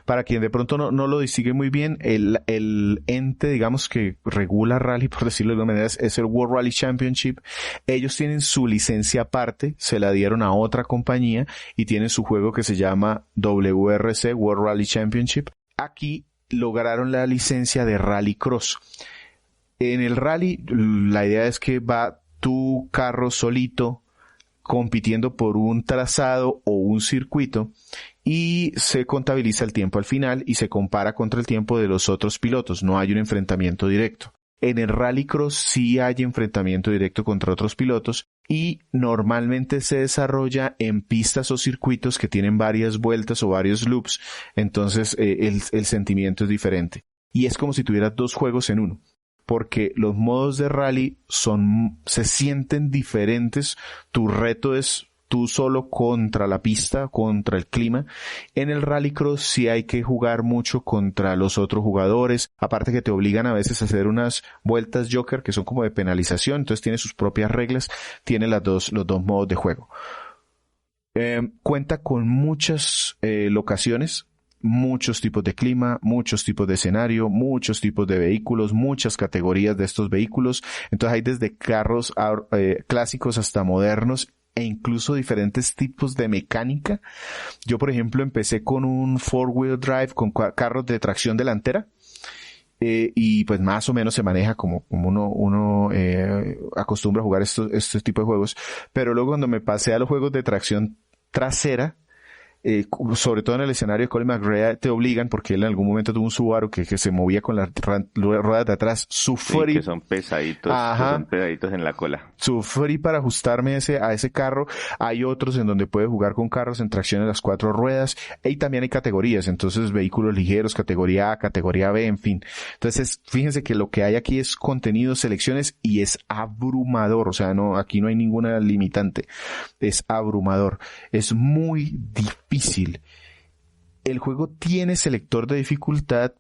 Speaker 2: Para quien de pronto no lo distingue muy bien, el ente, digamos, que regula rally, por decirlo de alguna manera, es el World Rally Championship. Ellos tienen su licencia aparte, se la dieron a otra compañía y tienen su juego que se llama WRC, World Rally Championship. Aquí lograron la licencia de Rallycross. En el rally, la idea es que va tu carro solito compitiendo por un trazado o un circuito y se contabiliza el tiempo al final y se compara contra el tiempo de los otros pilotos. No hay un enfrentamiento directo. En el Rallycross sí hay enfrentamiento directo contra otros pilotos y normalmente se desarrolla en pistas o circuitos que tienen varias vueltas o varios loops. Entonces el sentimiento es diferente. Y es como si tuvieras dos juegos en uno, porque los modos de rally se sienten diferentes. Tu reto es tú solo contra la pista, contra el clima. En el Rallycross sí hay que jugar mucho contra los otros jugadores, aparte que te obligan a veces a hacer unas vueltas Joker que son como de penalización, entonces tiene sus propias reglas, tiene los dos modos de juego. Cuenta con muchas locaciones, muchos tipos de clima, muchos tipos de escenario, muchos tipos de vehículos, muchas categorías de estos vehículos. Entonces hay desde carros clásicos hasta modernos e incluso diferentes tipos de mecánica. Yo, por ejemplo, empecé con un four-wheel drive con carros de tracción delantera. Y pues más o menos se maneja como uno acostumbra a jugar estos tipos de juegos. Pero luego cuando me pasé a los juegos de tracción trasera, sobre todo en el escenario de Colin McRae, te obligan, porque él en algún momento tuvo un Subaru que se movía con las ruedas de atrás. Sufrí.
Speaker 1: Sí, que son pesaditos, en la cola.
Speaker 2: Sufrí para ajustarme a ese carro. Hay otros en donde puedes jugar con carros en tracción en las 4 ruedas. Y también hay categorías, entonces vehículos ligeros, categoría A, categoría B, en fin. Entonces, fíjense que lo que hay aquí es contenido, selecciones, y es abrumador. O sea, aquí no hay ninguna limitante. Es abrumador. Es muy difícil. El juego tiene selector de dificultad,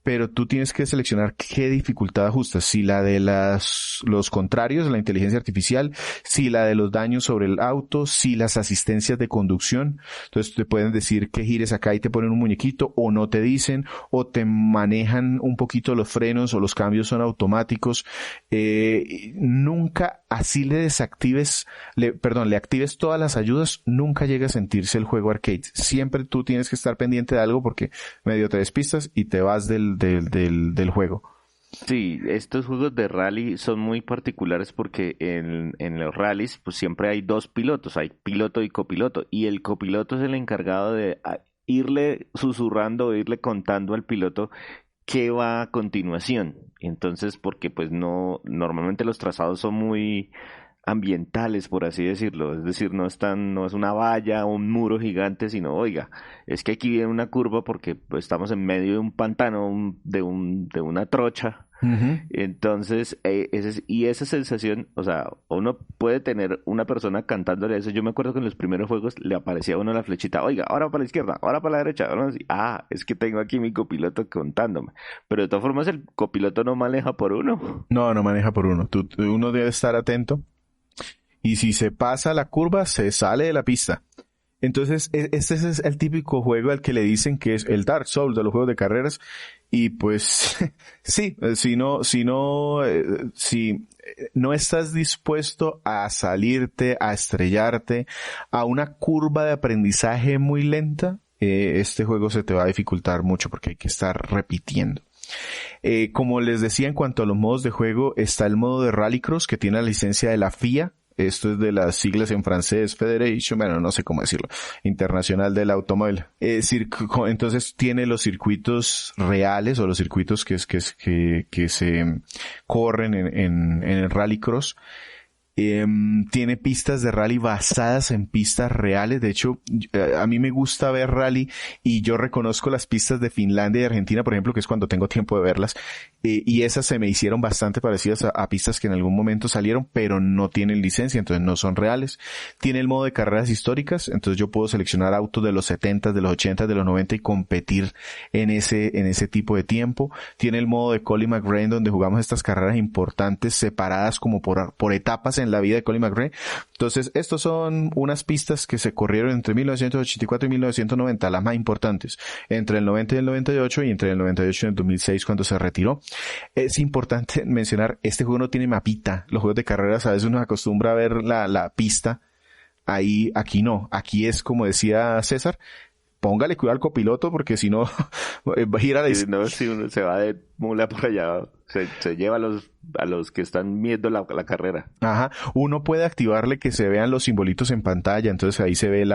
Speaker 2: pero tú tienes que seleccionar qué dificultad ajustas. Si la de los contrarios, la inteligencia artificial, si la de los daños sobre el auto, si las asistencias de conducción. Entonces te pueden decir que gires acá y te ponen un muñequito, o no te dicen, o te manejan un poquito los frenos, o los cambios son automáticos. Nunca así le actives todas las ayudas, nunca llega a sentirse el juego arcade. Siempre tú tienes que estar pendiente de algo porque medio te despistas y te vas del juego.
Speaker 1: Sí, estos juegos de rally son muy particulares porque en los rallies pues siempre hay 2 pilotos, hay piloto y copiloto, y el copiloto es el encargado de irle susurrando, irle contando al piloto qué va a continuación. Entonces, porque pues normalmente los trazados son muy ambientales, por así decirlo, es decir, no es una valla o un muro gigante, sino, oiga, es que aquí viene una curva porque pues, estamos en medio de un pantano, de una trocha.
Speaker 2: Uh-huh.
Speaker 1: Entonces, esa sensación, o sea, uno puede tener una persona cantándole eso. Yo me acuerdo que en los primeros juegos le aparecía a uno la flechita, oiga, ahora para la izquierda, ahora para la derecha, ahora así. Es que tengo aquí mi copiloto contándome. Pero de todas formas el copiloto no maneja por uno.
Speaker 2: No maneja por uno. Uno debe estar atento. Y si se pasa la curva, se sale de la pista. Entonces, este es el típico juego al que le dicen que es el Dark Souls de los juegos de carreras. Y pues, sí, si no estás dispuesto a salirte, a estrellarte, a una curva de aprendizaje muy lenta, este juego se te va a dificultar mucho porque hay que estar repitiendo. Como les decía, en cuanto a los modos de juego, está el modo de Rallycross que tiene la licencia de la FIA. Esto es de las siglas en francés, Federation, bueno, no sé cómo decirlo, Internacional del Automóvil. Entonces tiene los circuitos reales o los circuitos que se corren en el Rallycross. Tiene pistas de rally basadas en pistas reales. De hecho, a mí me gusta ver rally y yo reconozco las pistas de Finlandia y Argentina, por ejemplo, que es cuando tengo tiempo de verlas. Y esas se me hicieron bastante parecidas a pistas que en algún momento salieron, pero no tienen licencia, entonces no son reales. Tiene el modo de carreras históricas, entonces yo puedo seleccionar autos de los 70, de los 80, de los 90 y competir en ese tipo de tiempo. Tiene el modo de Colin McRae, donde jugamos estas carreras importantes separadas como por etapas en la vida de Colin McRae. Entonces, estos son unas pistas que se corrieron entre 1984 y 1990, las más importantes, entre el 90 y el 98 y entre el 98 y el 2006 cuando se retiró. Es importante mencionar, este juego no tiene mapita. Los juegos de carreras a veces uno acostumbra a ver la pista. Aquí no. Aquí es como decía César, póngale cuidado al copiloto porque si no gira la...
Speaker 1: No, si uno se va de mula por allá, se lleva a los que están viendo la carrera.
Speaker 2: Ajá, uno puede activarle que se vean los simbolitos en pantalla, entonces ahí se ve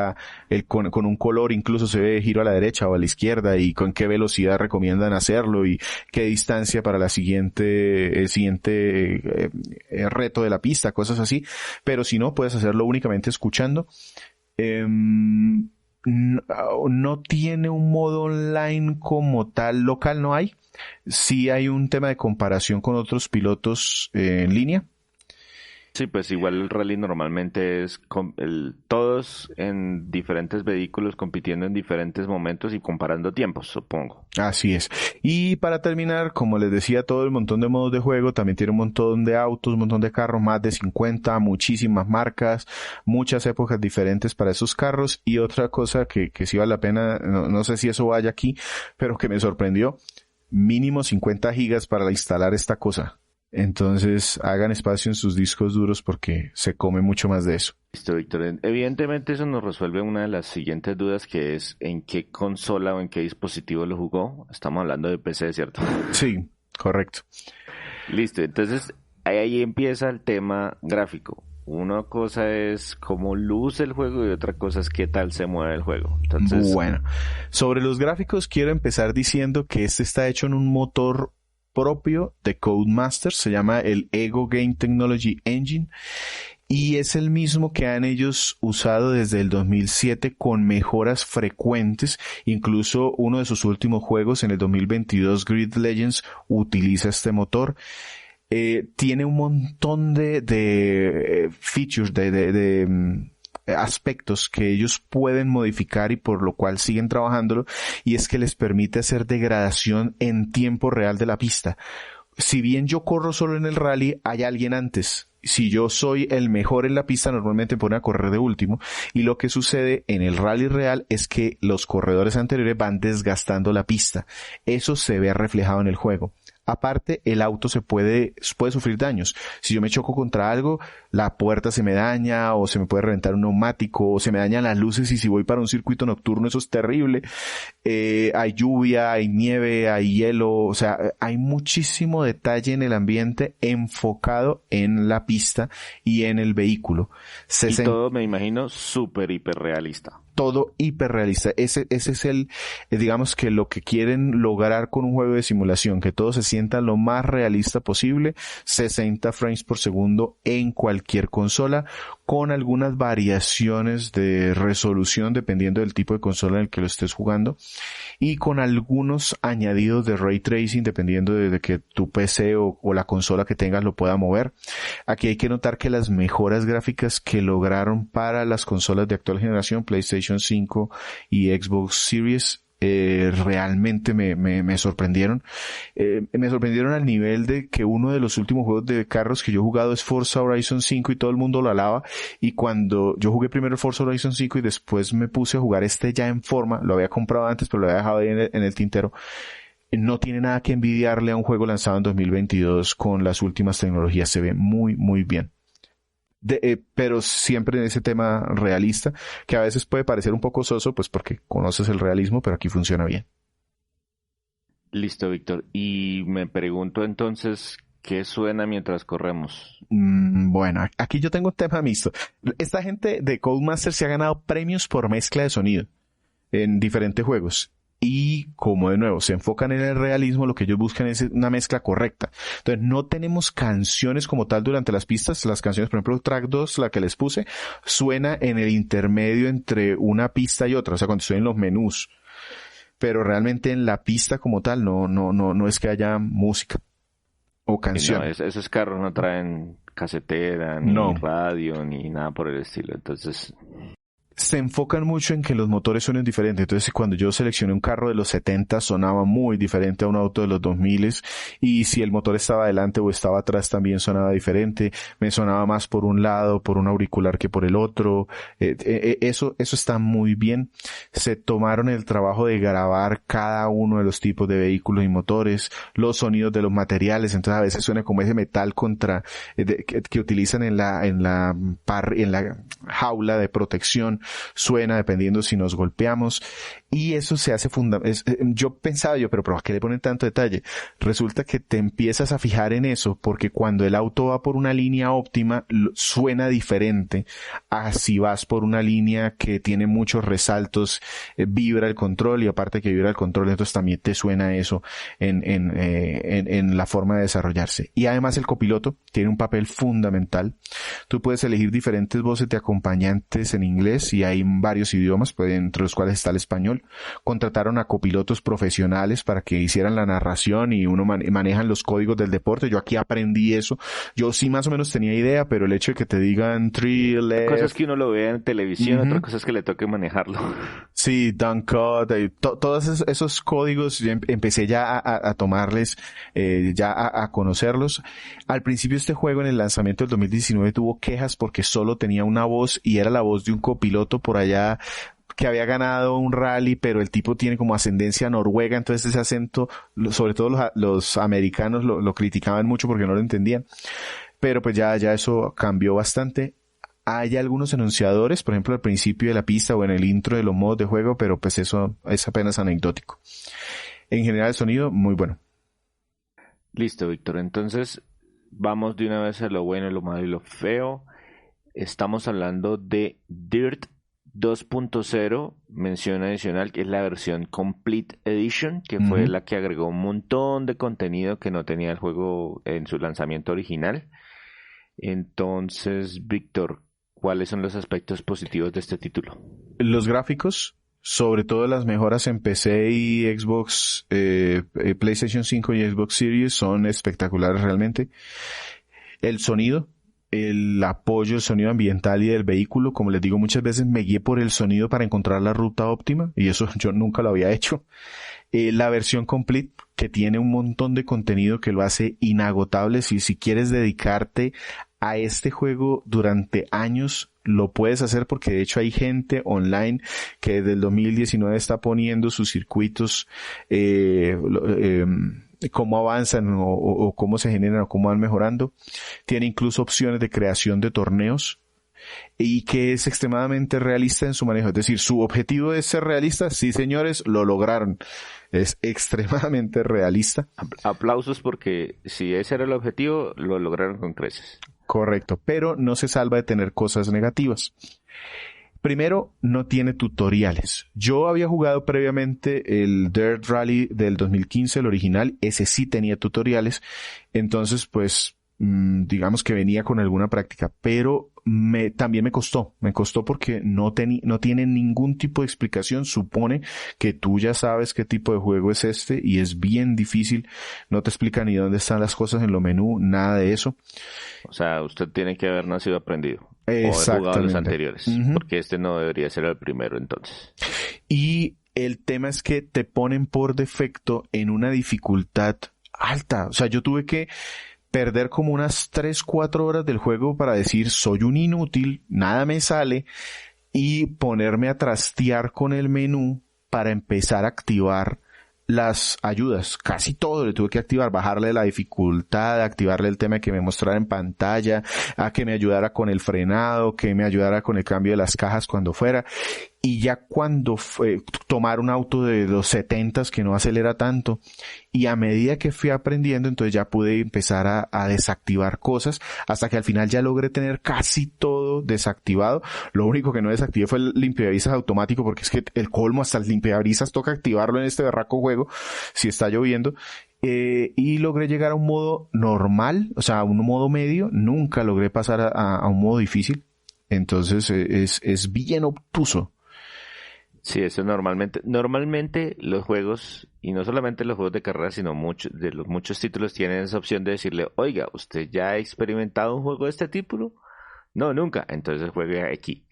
Speaker 2: con un color, incluso se ve giro a la derecha o a la izquierda y con qué velocidad recomiendan hacerlo y qué distancia para el siguiente reto de la pista, cosas así, pero si no, puedes hacerlo únicamente escuchando. No tiene un modo online como tal, local no hay. Sí hay un tema de comparación con otros pilotos en línea.
Speaker 1: Sí, pues igual el rally normalmente es todos en diferentes vehículos compitiendo en diferentes momentos y comparando tiempos, supongo.
Speaker 2: Así es. Y para terminar, como les decía, todo el montón de modos de juego, también tiene un montón de autos, un montón de carros, más de 50, muchísimas marcas, muchas épocas diferentes para esos carros. Y otra cosa que sí vale la pena, no sé si eso vaya aquí, pero que me sorprendió, mínimo 50 gigas para instalar esta cosa. Entonces, hagan espacio en sus discos duros porque se come mucho más de eso.
Speaker 1: Listo, Víctor. Evidentemente eso nos resuelve una de las siguientes dudas, que es en qué consola o en qué dispositivo lo jugó. Estamos hablando de PC, ¿cierto?
Speaker 2: Sí, correcto.
Speaker 1: Listo, entonces ahí empieza el tema gráfico. Una cosa es cómo luce el juego y otra cosa es qué tal se mueve el juego. Entonces,
Speaker 2: bueno, sobre los gráficos quiero empezar diciendo que este está hecho en un motor propio de Codemasters, se llama el Ego Game Technology Engine y es el mismo que han ellos usado desde el 2007 con mejoras frecuentes. Incluso uno de sus últimos juegos en el 2022, Grid Legends, utiliza este motor. Tiene un montón de features, de aspectos que ellos pueden modificar y por lo cual siguen trabajándolo, y es que les permite hacer degradación en tiempo real de la pista. Si bien yo corro solo en el rally, hay alguien antes. Si yo soy el mejor en la pista, normalmente me pone a correr de último, y lo que sucede en el rally real es que los corredores anteriores van desgastando la pista. Eso se ve reflejado en el juego. Aparte, el auto puede sufrir daños. Si yo me choco contra algo, la puerta se me daña, o se me puede reventar un neumático, o se me dañan las luces, y si voy para un circuito nocturno, eso es terrible. Hay lluvia, hay nieve, hay hielo, o sea, hay muchísimo detalle en el ambiente enfocado en la pista y en el vehículo.
Speaker 1: Y todo, me imagino, súper hiper realista.
Speaker 2: Todo hiperrealista. Ese es digamos que lo que quieren lograr con un juego de simulación, que todo se sienta lo más realista posible, 60 frames por segundo en cualquier consola, con algunas variaciones de resolución dependiendo del tipo de consola en el que lo estés jugando, y con algunos añadidos de ray tracing dependiendo de que tu PC o la consola que tengas lo pueda mover. Aquí hay que notar que las mejoras gráficas que lograron para las consolas de actual generación, PlayStation 5 y Xbox Series, realmente me sorprendieron. Me sorprendieron al nivel de que uno de los últimos juegos de carros que yo he jugado es Forza Horizon 5 y todo el mundo lo alaba, y cuando yo jugué primero Forza Horizon 5 y después me puse a jugar este ya en forma, lo había comprado antes pero lo había dejado ahí en el tintero, no tiene nada que envidiarle a un juego lanzado en 2022 con las últimas tecnologías. Se ve muy muy bien. Pero siempre en ese tema realista, que a veces puede parecer un poco soso, pues porque conoces el realismo, pero aquí funciona bien.
Speaker 1: Listo, Víctor. Y me pregunto entonces, ¿qué suena mientras corremos?
Speaker 2: Bueno, aquí yo tengo un tema mixto. Esta gente de Codemasters se ha ganado premios por mezcla de sonido en diferentes juegos. Y como de nuevo se enfocan en el realismo, lo que ellos buscan es una mezcla correcta. Entonces no tenemos canciones como tal durante las pistas. Las canciones, por ejemplo, track 2, la que les puse, suena en el intermedio entre una pista y otra, o sea, cuando estoy en los menús. Pero realmente en la pista como tal no es que haya música o canción.
Speaker 1: No, esos carros no traen casetera, ni radio, ni nada por el estilo. Entonces,
Speaker 2: se enfocan mucho en que los motores suenen diferentes. Entonces, cuando yo seleccioné un carro de los 70, sonaba muy diferente a un auto de los 2000, y si el motor estaba adelante o estaba atrás también sonaba diferente. Me sonaba más por un lado, por un auricular, que por el otro. Eso está muy bien. Se tomaron el trabajo de grabar cada uno de los tipos de vehículos y motores, los sonidos de los materiales. Entonces, a veces suena como ese metal que utilizan en la jaula de protección. Suena dependiendo si nos golpeamos, y eso se hace yo pensaba pero ¿por qué le ponen tanto detalle? Resulta que te empiezas a fijar en eso porque cuando el auto va por una línea óptima suena diferente a si vas por una línea que tiene muchos resaltos, vibra el control, y aparte que vibra el control, entonces también te suena eso en la forma de desarrollarse. Y además el copiloto tiene un papel fundamental. Tú puedes elegir diferentes voces de acompañantes en inglés y hay varios idiomas, pues, entre los cuales está el español. Contrataron a copilotos profesionales para que hicieran la narración y uno manejan los códigos del deporte. Yo aquí aprendí eso. Yo sí más o menos tenía idea, pero el hecho de que te digan three left...
Speaker 1: Cosas que uno lo ve en televisión, otra cosa es que le toque manejarlo.
Speaker 2: Sí, dunk cut, todos esos códigos empecé ya a tomarles, ya a conocerlos. Al principio este juego en el lanzamiento del 2019 tuvo quejas porque solo tenía una voz y era la voz de un copiloto por allá que había ganado un rally, pero el tipo tiene como ascendencia noruega, entonces ese acento, sobre todo los americanos lo criticaban mucho porque no lo entendían. Pero pues ya eso cambió bastante. Hay algunos enunciadores, por ejemplo al principio de la pista o en el intro de los modos de juego, pero pues eso es apenas anecdótico. En general el sonido, muy bueno.
Speaker 1: Listo, Víctor. Entonces, vamos de una vez a lo bueno, lo malo y lo feo. Estamos hablando de Dirt 2.0, mención adicional, que es la versión Complete Edition, que fue la que agregó un montón de contenido que no tenía el juego en su lanzamiento original. Entonces, Víctor, ¿cuáles son los aspectos positivos de este título?
Speaker 2: Los gráficos, sobre todo las mejoras en PC y Xbox, PlayStation 5 y Xbox Series son espectaculares realmente. El sonido, el apoyo, el sonido ambiental y del vehículo, como les digo muchas veces me guié por el sonido para encontrar la ruta óptima y eso yo nunca lo había hecho. La versión complete que tiene un montón de contenido que lo hace inagotable. Si quieres dedicarte a este juego durante años, lo puedes hacer porque de hecho hay gente online que desde el 2019 está poniendo sus circuitos, cómo avanzan o cómo se generan o cómo van mejorando. Tiene incluso opciones de creación de torneos y que es extremadamente realista en su manejo. Es decir, su objetivo es ser realista. Sí, señores, lo lograron. Es extremadamente realista.
Speaker 1: Aplausos porque si ese era el objetivo, lo lograron con creces.
Speaker 2: Correcto, pero no se salva de tener cosas negativas. Primero, no tiene tutoriales. Yo había jugado previamente el Dirt Rally del 2015, el original. Ese sí tenía tutoriales. Entonces, pues, digamos que venía con alguna práctica, pero también me costó porque no tiene ningún tipo de explicación. Supone que tú ya sabes qué tipo de juego es este y es bien difícil, no te explica ni dónde están las cosas en lo menú, nada de eso.
Speaker 1: O sea, usted tiene que haber nacido aprendido o haber jugado los anteriores, porque este no debería ser el primero entonces.
Speaker 2: Y el tema es que te ponen por defecto en una dificultad alta, o sea, yo tuve que perder como unas 3-4 horas del juego para decir soy un inútil, nada me sale, y ponerme a trastear con el menú para empezar a activar las ayudas. Casi todo le tuve que activar, bajarle la dificultad, activarle el tema que me mostrara en pantalla, a que me ayudara con el frenado, que me ayudara con el cambio de las cajas cuando fuera. Y ya cuando tomar un auto de los 70s que no acelera tanto, y a medida que fui aprendiendo, entonces ya pude empezar a desactivar cosas, hasta que al final ya logré tener casi todo desactivado. Lo único que no desactivé fue el limpiabrisas automático, porque es que el colmo, hasta el limpiabrisas toca activarlo en este berraco juego, si está lloviendo. Y logré llegar a un modo normal, o sea, a un modo medio. Nunca logré pasar a un modo difícil. Entonces es bien obtuso.
Speaker 1: Sí, eso normalmente los juegos, y no solamente los juegos de carrera, sino muchos títulos tienen esa opción de decirle, oiga, ¿usted ya ha experimentado un juego de este tipo? No, nunca. Entonces juegue aquí.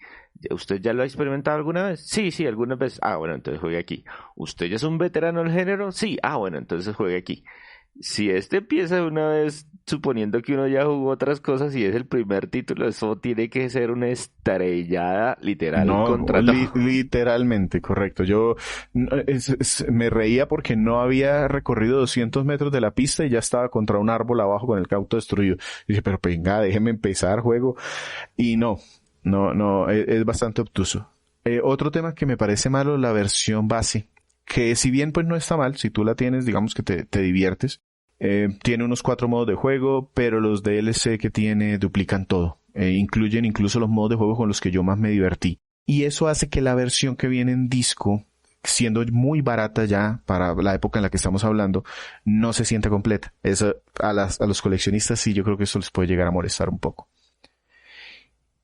Speaker 1: ¿Usted ya lo ha experimentado alguna vez? Sí, alguna vez. Ah, bueno, entonces juegue aquí. ¿Usted ya es un veterano del género? Sí. Ah, bueno, entonces juegue aquí. Si este empieza una vez suponiendo que uno ya jugó otras cosas y es el primer título, eso tiene que ser una estrellada literal contra todo.
Speaker 2: Literalmente, correcto. Yo me reía porque no había recorrido 200 metros de la pista y ya estaba contra un árbol abajo con el auto destruido. Y dije, pero venga, déjeme empezar juego. Y no, es bastante obtuso. Otro tema que me parece malo, la versión base, que si bien pues no está mal, si tú la tienes, digamos que te diviertes. Tiene unos 4 modos de juego, pero los DLC que tiene duplican todo. Incluyen incluso los modos de juego con los que yo más me divertí. Y eso hace que la versión que viene en disco, siendo muy barata ya para la época en la que estamos hablando, no se siente completa. Eso a los coleccionistas sí, yo creo que eso les puede llegar a molestar un poco.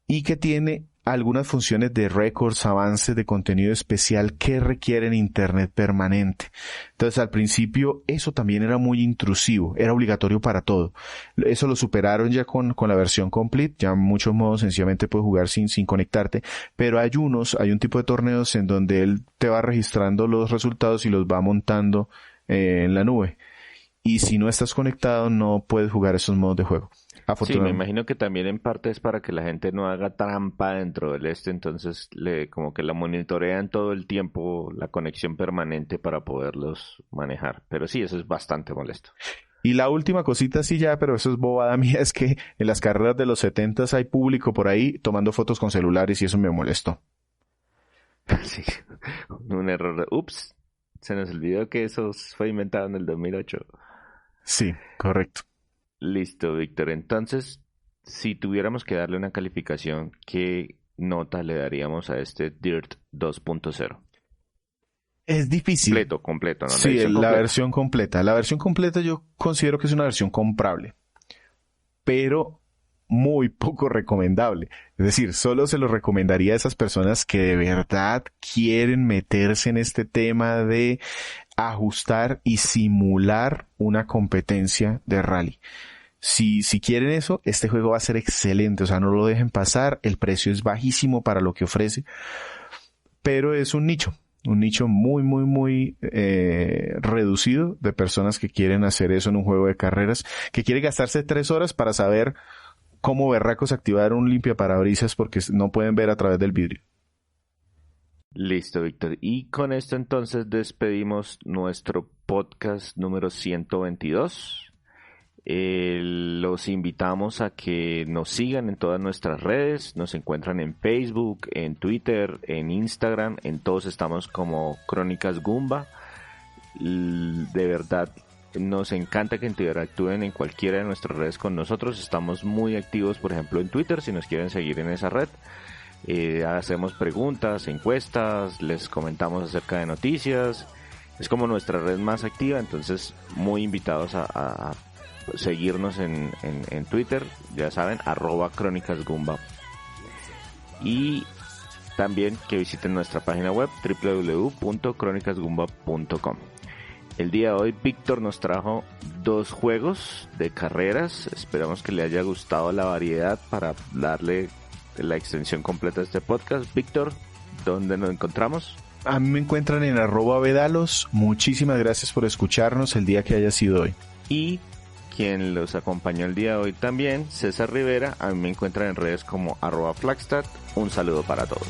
Speaker 2: Y que tiene algunas funciones de records, avances de contenido especial que requieren internet permanente. Entonces al principio eso también era muy intrusivo, era obligatorio para todo. Eso lo superaron ya con la versión complete, ya en muchos modos sencillamente puedes jugar sin conectarte, pero hay un tipo de torneos en donde él te va registrando los resultados y los va montando en la nube. Y si no estás conectado no puedes jugar esos modos de juego.
Speaker 1: Sí, me imagino que también en parte es para que la gente no haga trampa dentro del entonces como que la monitorean todo el tiempo, la conexión permanente para poderlos manejar. Pero sí, eso es bastante molesto.
Speaker 2: Y la última cosita sí ya, pero eso es bobada mía, es que en las carreras de los 70s hay público por ahí tomando fotos con celulares y eso me molestó.
Speaker 1: Sí, un error. Ups, se nos olvidó que eso fue inventado en el 2008.
Speaker 2: Sí, correcto.
Speaker 1: Listo, Víctor. Entonces, si tuviéramos que darle una calificación, ¿qué nota le daríamos a este Dirt 2.0?
Speaker 2: Es difícil.
Speaker 1: Completo, ¿no?
Speaker 2: Sí, la versión completa. La versión completa yo considero que es una versión comprable, pero muy poco recomendable. Es decir, solo se lo recomendaría a esas personas que de verdad quieren meterse en este tema de ajustar y simular una competencia de rally. Si quieren eso, este juego va a ser excelente, o sea, no lo dejen pasar, el precio es bajísimo para lo que ofrece, pero es un nicho muy, muy, muy reducido de personas que quieren hacer eso en un juego de carreras, que quieren gastarse 3 horas para saber cómo berracos activar un limpiaparabrisas porque no pueden ver a través del vidrio.
Speaker 1: Listo, Víctor. Y con esto entonces despedimos nuestro podcast número 122. Los invitamos a que nos sigan en todas nuestras redes. Nos encuentran en Facebook, en Twitter, en Instagram. En todos estamos como Crónicas Goomba. De verdad, nos encanta que interactúen en cualquiera de nuestras redes con nosotros. Estamos muy activos, por ejemplo, en Twitter, si nos quieren seguir en esa red. Hacemos preguntas, encuestas, les comentamos acerca de noticias. Es como nuestra red más activa, entonces muy invitados a seguirnos en Twitter, ya saben, @crónicasgumba. Y también que visiten nuestra página web www.cronicasgumba.com. El día de hoy Víctor nos trajo 2 juegos de carreras. Esperamos que le haya gustado la variedad para darle la extensión completa de este podcast. Víctor, ¿dónde nos encontramos?
Speaker 2: A mí me encuentran en @vedalos. Muchísimas gracias por escucharnos el día que haya sido hoy.
Speaker 1: Y quien los acompañó el día de hoy también, César Rivera. A mí me encuentran en redes como @Flagstad. Un saludo para todos.